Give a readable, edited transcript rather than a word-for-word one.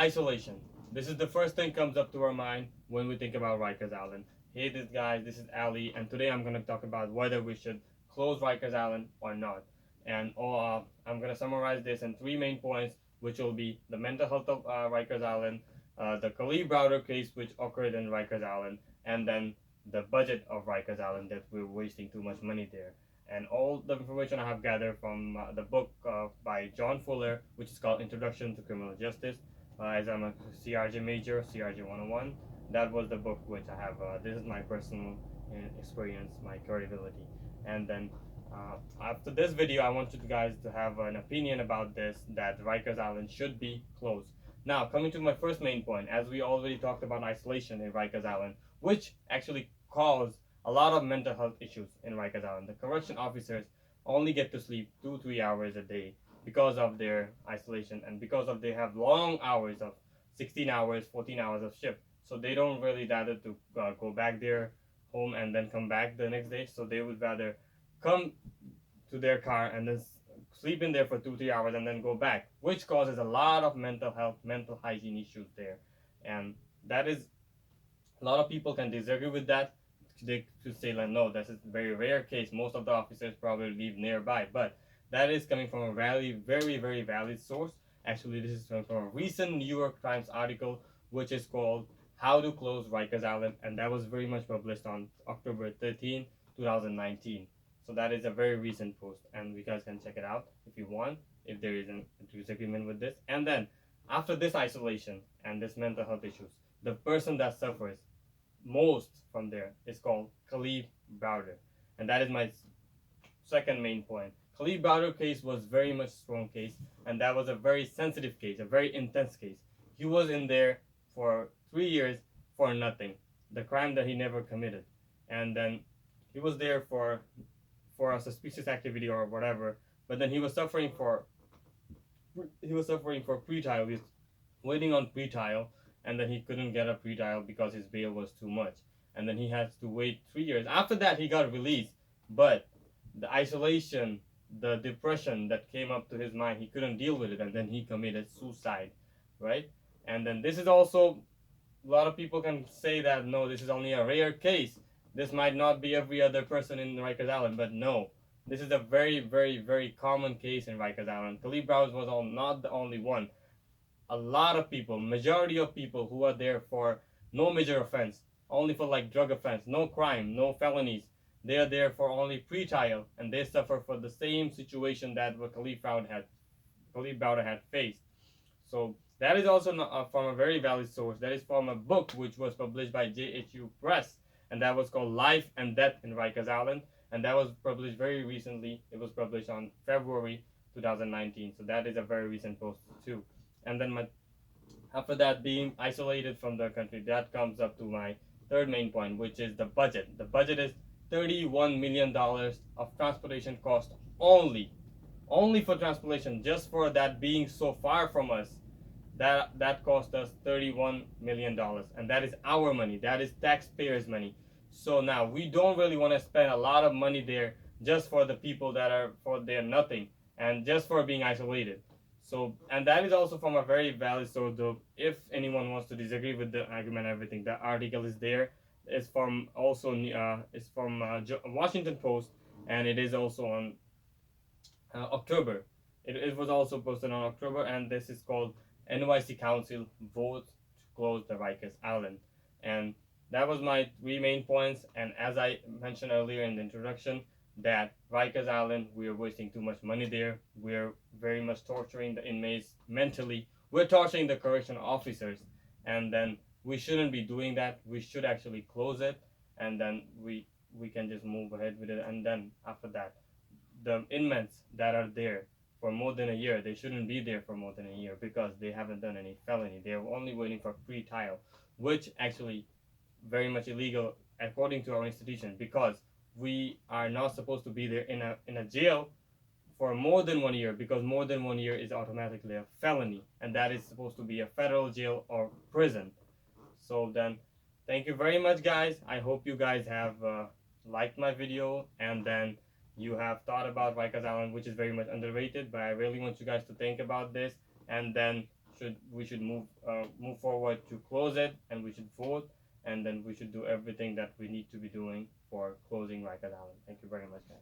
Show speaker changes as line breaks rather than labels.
Isolation. This is the first thing comes up to our mind when we think about Rikers Island. Hey, this guys, this is Ali, and today I'm gonna talk about whether we should close Rikers Island or not. And I'm gonna summarize this in three main points, which will be the mental health of Rikers Island, the Khalid Browder case which occurred in Rikers Island, and then the budget of Rikers Island that we're wasting too much money there. And all the information I have gathered from the book by John Fuller, which is called Introduction to Criminal Justice, as I'm a CRJ major, CRJ 101. That was the book which I have. This is my personal experience, my credibility. And then after this video, I want you guys to have an opinion about this, that Rikers Island should be closed. Now, coming to my first main point, as we already talked about isolation in Rikers Island, which actually caused a lot of mental health issues in Rikers Island. The correction officers only get to sleep 2-3 hours a day because of their isolation and because of they have long hours of 16 hours, 14 hours of shift. So they don't really rather to go back their home and then come back the next day. So they would rather come to their car and then sleep in there for 2-3 hours and then go back, which causes a lot of mental health, mental hygiene issues there. And that is, a lot of people can disagree with that. They could say like, no, this is a very rare case. Most of the officers probably live nearby, but that is coming from a very valid source. Actually, this is from a recent New York Times article, which is called "How to Close Rikers Island," and that was very much published on October 13, 2019. So that is a very recent post, and you guys can check it out if you want, if there is a disagreement with this. And then, after this isolation and this mental health issues, the person that suffers most from there is called Khalid Browder, and that is my second main point. Khalid Browder case was very much strong case, and that was a very sensitive case, a very intense case. He was in there for 3 years for nothing, the crime that he never committed, and then he was there for a suspicious activity or whatever. But then he was suffering for pretrial. He was waiting on pretrial, and then he couldn't get a pretrial because his bail was too much, and then he had to wait 3 years. After that, he got released, but the isolation, the depression that came up to his mind, he couldn't deal with it, and then he committed suicide, right? And then this is also, a lot of people can say that no, this is only a rare case. This might not be every other person in Rikers Island, but no, this is a very common case in Rikers Island. Khalid Browder was not the only one. A lot of people, majority of people who are there for no major offense, only for like drug offense, no crime, no felonies, they are there for only pre-trial, and they suffer for the same situation that what Khalid Browder had faced. So that is also from a very valid source. That is from a book which was published by JHU Press, and that was called Life and Death in Rikers Island, and that was published very recently. It was published on February 2019. So that is a very recent post too. And then after that, being isolated from the country, that comes up to my third main point, which is the budget. The budget is $31 million of transportation cost only for transportation, just for that being so far from us. That cost us $31 million, and that is our money. That is taxpayers' money. So now we don't really want to spend a lot of money there just for the people that are for their nothing and just for being isolated. So, and that is also from a very valid source. Though, if anyone wants to disagree with the argument, and everything, the article is there. It's from also it's from Washington Post, and it is also on October. It was also posted on October, and this is called NYC Council Vote to Close the Rikers Island. And that was my three main points. And as I mentioned earlier in the introduction, that Rikers Island, we are wasting too much money there. We're very much torturing the inmates mentally. We're torturing the correctional officers, and then we shouldn't be doing that. We should actually close it, and then we can just move ahead with it. And then after that, the inmates that are there for more than a year, they shouldn't be there for more than a year because they haven't done any felony. They're only waiting for pre-trial, which actually very much illegal according to our institution, because we are not supposed to be there in a jail for more than 1 year, because more than 1 year is automatically a felony, and that is supposed to be a federal jail or prison. So then, thank you very much, guys. I hope you guys have liked my video, and then you have thought about Rikers Island, which is very much underrated, but I really want you guys to think about this, and then we should move forward to close it, and we should vote, and then we should do everything that we need to be doing for closing Rikers Island. Thank you very much, guys.